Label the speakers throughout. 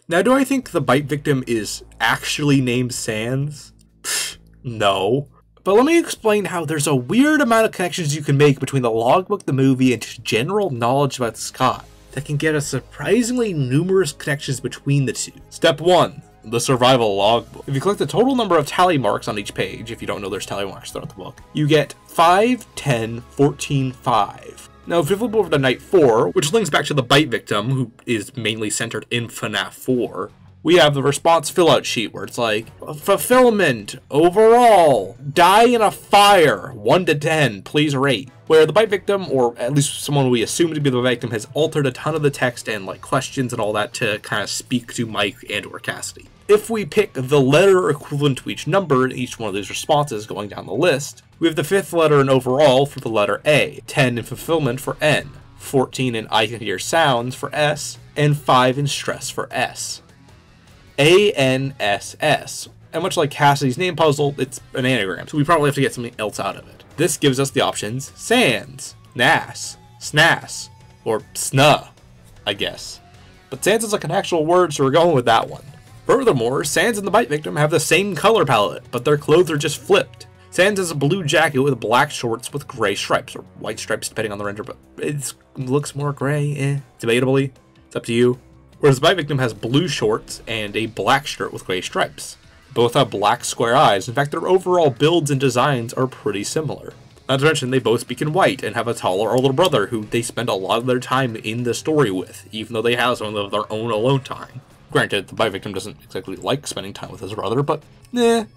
Speaker 1: Now, do I think the bite victim is actually named SANS? No. But let me explain how there's a weird amount of connections you can make between the logbook, the movie, and just general knowledge about Scott that can get us surprisingly numerous connections between the two. Step 1. The survival logbook. If you collect the total number of tally marks on each page, if you don't know there's tally marks throughout the book, you get 5, 10, 14, 5. Now, if you flip over to Night 4, which links back to the bite victim, who is mainly centered in FNAF 4, we have the response fill-out sheet where it's like, fulfillment, overall, die in a fire, 1 to 10, please rate. Where the bite victim, or at least someone we assume to be the victim, has altered a ton of the text and like questions and all that to kind of speak to Mike and or Cassidy. If we pick the letter equivalent to each number in each one of these responses going down the list, we have the 5th letter in overall for the letter A, 10 in fulfillment for N, 14 in I can hear sounds for S, and 5 in stress for S. ANSS. And much like Cassidy's name puzzle, it's an anagram, so we probably have to get something else out of it. This gives us the options SANS, NAS, SNAS, or SNA, I guess. But SANS is like an actual word, so we're going with that one. Furthermore, SANS and the bite victim have the same color palette, but their clothes are just flipped. SANS has a blue jacket with black shorts with gray stripes, or white stripes depending on the render, but it looks more gray, debatably. It's up to you. Whereas the bite victim has blue shorts and a black shirt with gray stripes. Both have black square eyes. In fact, their overall builds and designs are pretty similar. Not to mention, they both speak in white and have a taller older brother who they spend a lot of their time in the story with, even though they have some of their own alone time. Granted, the bite victim doesn't exactly like spending time with his brother, but Not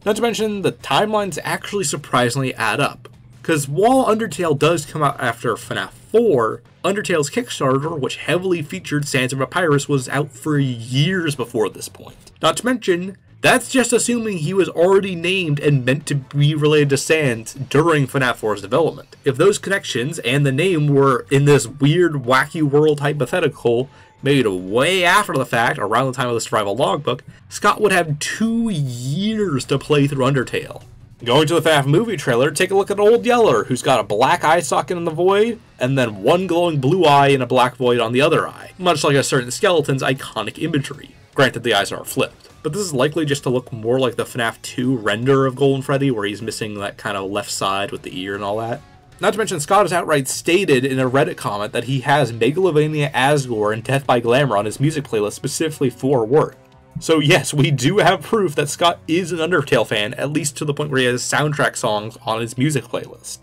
Speaker 1: to mention, the timelines actually surprisingly add up. Because while Undertale does come out after FNAF 4, Undertale's Kickstarter, which heavily featured Sans and Papyrus, was out for years before this point. Not to mention, that's just assuming he was already named and meant to be related to Sans during FNAF 4's development. If those connections and the name were in this weird, wacky world hypothetical made way after the fact, around the time of the survival logbook, Scott would have 2 years to play through Undertale. Going to the FNAF movie trailer, take a look at Old Yeller, who's got a black eye socket in the void, and then one glowing blue eye and a black void on the other eye, much like a certain skeleton's iconic imagery. Granted, the eyes are flipped, but this is likely just to look more like the FNAF 2 render of Golden Freddy, where he's missing that kind of left side with the ear and all that. Not to mention, Scott has outright stated in a Reddit comment that he has Megalovania Asgore and Death by Glamour on his music playlist specifically for work. So yes, we do have proof that Scott is an Undertale fan, at least to the point where he has soundtrack songs on his music playlist.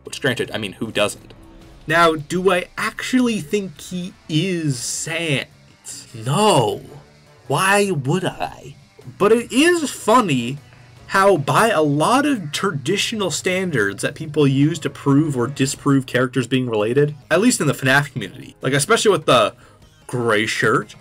Speaker 1: Which, granted, I mean, who doesn't? Now, do I actually think he is Sans? No. Why would I? But it is funny how, by a lot of traditional standards that people use to prove or disprove characters being related, at least in the FNAF community, like especially with the gray shirt,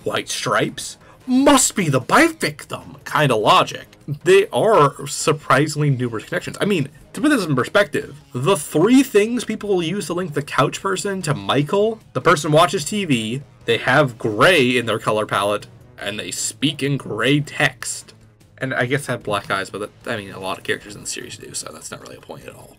Speaker 1: white stripes, must be the bite victim kind of logic, they are surprisingly numerous connections. I mean, to put this in perspective, the 3 things people use to link the couch person to Michael: the person watches TV, they have gray in their color palette, and they speak in gray text. And I guess have black eyes, but that, I mean, a lot of characters in the series do, so that's not really a point at all.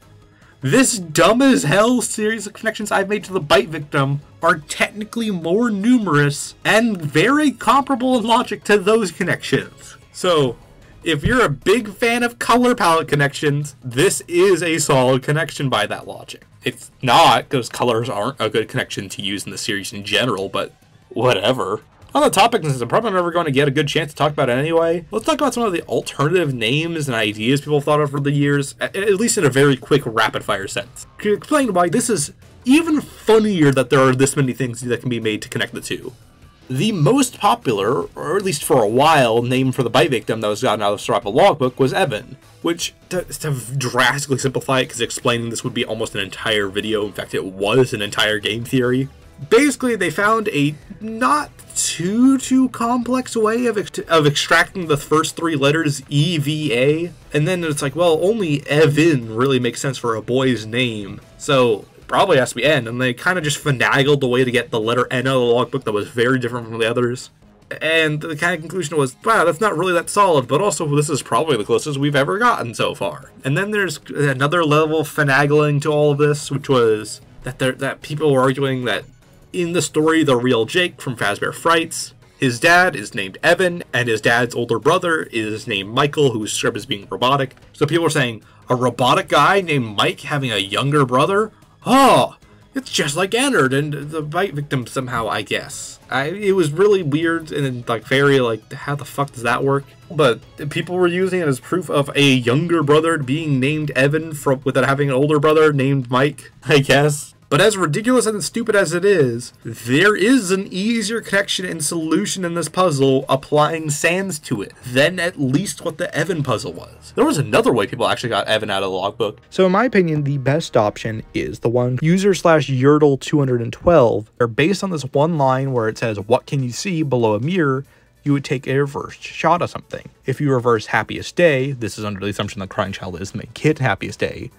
Speaker 1: This dumb as hell series of connections I've made to the bite victim are technically more numerous and very comparable in logic to those connections. So, if you're a big fan of color palette connections, this is a solid connection by that logic. It's not, because colors aren't a good connection to use in the series in general, but whatever. On the topic, since I'm probably never going to get a good chance to talk about it anyway, let's talk about some of the alternative names and ideas people have thought of over the years, at least in a very quick, rapid-fire sense. To explain why this is even funnier that there are this many things that can be made to connect the two. The most popular, or at least for a while, name for the bite victim that was gotten out of the survival logbook was Evan, which, to drastically simplify it, because explaining this would be almost an entire video, in fact it was an entire game theory. Basically, they found a not too complex way of extracting the first 3 letters EVA, and then it's like, well, only Evan really makes sense for a boy's name, so it probably has to be N, and they kind of just finagled the way to get the letter N out of the logbook that was very different from the others. And the kind of conclusion was, wow, that's not really that solid, but also this is probably the closest we've ever gotten so far. And then there's another level of finagling to all of this, which was that people were arguing that in the story, the real Jake from Fazbear Frights his dad is named Evan, and his dad's older brother is named Michael, who is described as being robotic. So people are saying, a robotic guy named Mike having a younger brother? Oh, it's just like Ennard and the bite victim somehow, I guess. It was really weird and like very like, how the fuck does that work? But people were using it as proof of a younger brother being named Evan without having an older brother named Mike, I guess. But as ridiculous and stupid as it is, there is an easier connection and solution in this puzzle applying SANS to it than at least what the Evan puzzle was. There was another way people actually got Evan out of the logbook.
Speaker 2: So in my opinion, the best option is the one user/Yerdle212, where based on this one line where it says, what can you see below a mirror, you would take a reversed shot of something. If you reverse happiest day, this is under the assumption that crying child is the kid happiest day,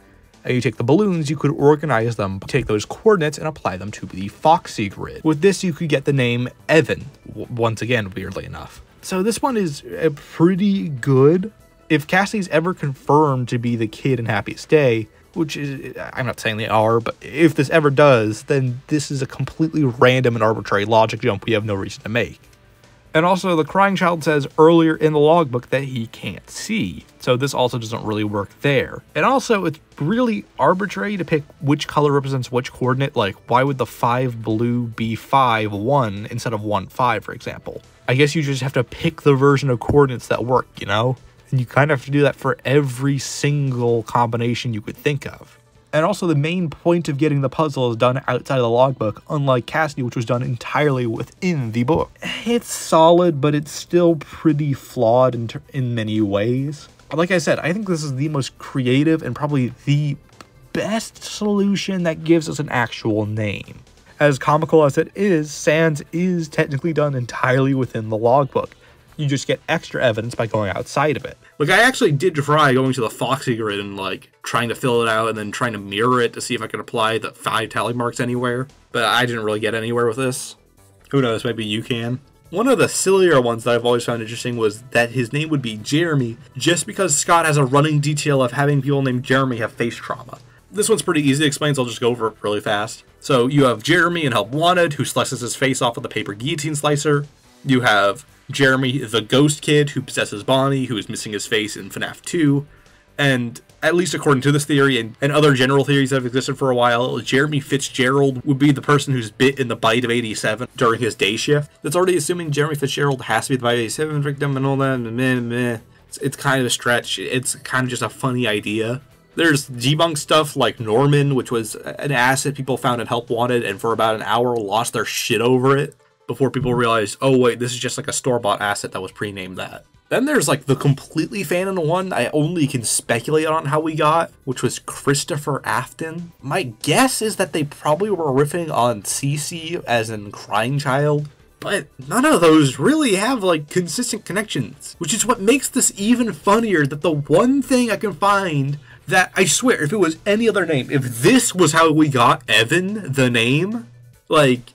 Speaker 2: and you take the balloons, you could organize them, take those coordinates, and apply them to the Foxy grid. With this, you could get the name Evan, once again, weirdly enough. So this one is pretty good. If Cassidy's ever confirmed to be the kid in Happiest Day, which is, I'm not saying they are, but if this ever does, then this is a completely random and arbitrary logic jump we have no reason to make. And also, the crying child says earlier in the logbook that he can't see, so this also doesn't really work there. And also, it's really arbitrary to pick which color represents which coordinate. Like, why would the 5 blue be 5, 1 instead of 1, 5, for example? I guess you just have to pick the version of coordinates that work, you know? And you kind of have to do that for every single combination you could think of. And also, the main point of getting the puzzle is done outside of the logbook, unlike Cassidy, which was done entirely within the book. It's solid, but it's still pretty flawed in many ways. But like I said, I think this is the most creative and probably the best solution that gives us an actual name. As comical as it is, SANS is technically done entirely within the logbook. You just get extra evidence by going outside of it.
Speaker 1: Like, I actually did try going to the Foxy grid and, like, trying to fill it out and then trying to mirror it to see if I could apply the 5 tally marks anywhere. But I didn't really get anywhere with this. Who knows, maybe you can. One of the sillier ones that I've always found interesting was that his name would be Jeremy, just because Scott has a running detail of having people named Jeremy have face trauma. This one's pretty easy to explain, so I'll just go over it really fast. So you have Jeremy in Help Wanted, who slices his face off with a paper guillotine slicer. You have Jeremy, the ghost kid who possesses Bonnie, who is missing his face in FNAF 2. And at least according to this theory and other general theories that have existed for a while, Jeremy Fitzgerald would be the person who's bit in the bite of 87 during his day shift. That's already assuming Jeremy Fitzgerald has to be the bite of 87 victim and all that. And it's kind of a stretch. It's kind of just a funny idea. There's debunk stuff like Norman, which was an asset people found in Help Wanted and for about an hour lost their shit over it, before people realized, oh wait, this is just like a store-bought asset that was pre-named that. Then there's like the completely fanon one I only can speculate on how we got, which was Christopher Afton. My guess is that they probably were riffing on Cece as in Crying Child, but none of those really have like consistent connections, which is what makes this even funnier that the one thing I can find that, I swear, if it was any other name, if this was how we got Evan, the name, like,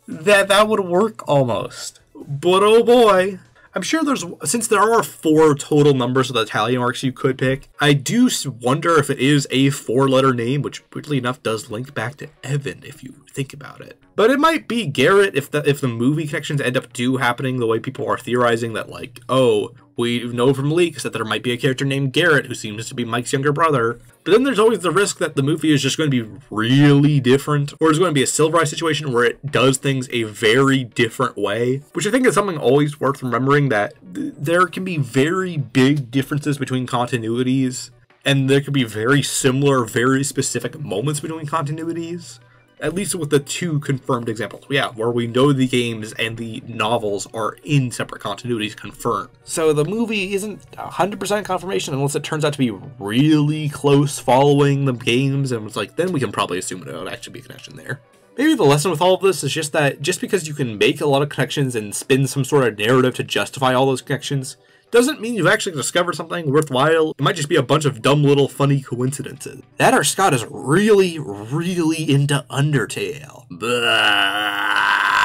Speaker 1: that would work almost. But oh boy. I'm sure since there are 4 total numbers of the tally marks you could pick, I do wonder if it is a 4-letter name, which weirdly enough does link back to Evan if you think about it. But it might be Garrett if the movie connections end up happening the way people are theorizing that, like, oh, we know from leaks that there might be a character named Garrett who seems to be Mike's younger brother. But then there's always the risk that the movie is just going to be really different, or it's going to be a Silver Eye situation where it does things a very different way, which I think is something always worth remembering, that there can be very big differences between continuities, and there could be very similar, very specific moments between continuities. At least with the 2 confirmed examples. Yeah, where we know the games and the novels are in separate continuities confirmed. So the movie isn't 100% confirmation unless it turns out to be really close following the games, and it's like, then we can probably assume it would actually be a connection there. Maybe the lesson with all of this is just that just because you can make a lot of connections and spin some sort of narrative to justify all those connections, doesn't mean you've actually discovered something worthwhile. It might just be a bunch of dumb little funny coincidences. That or Scott is really, really into Undertale. Blah.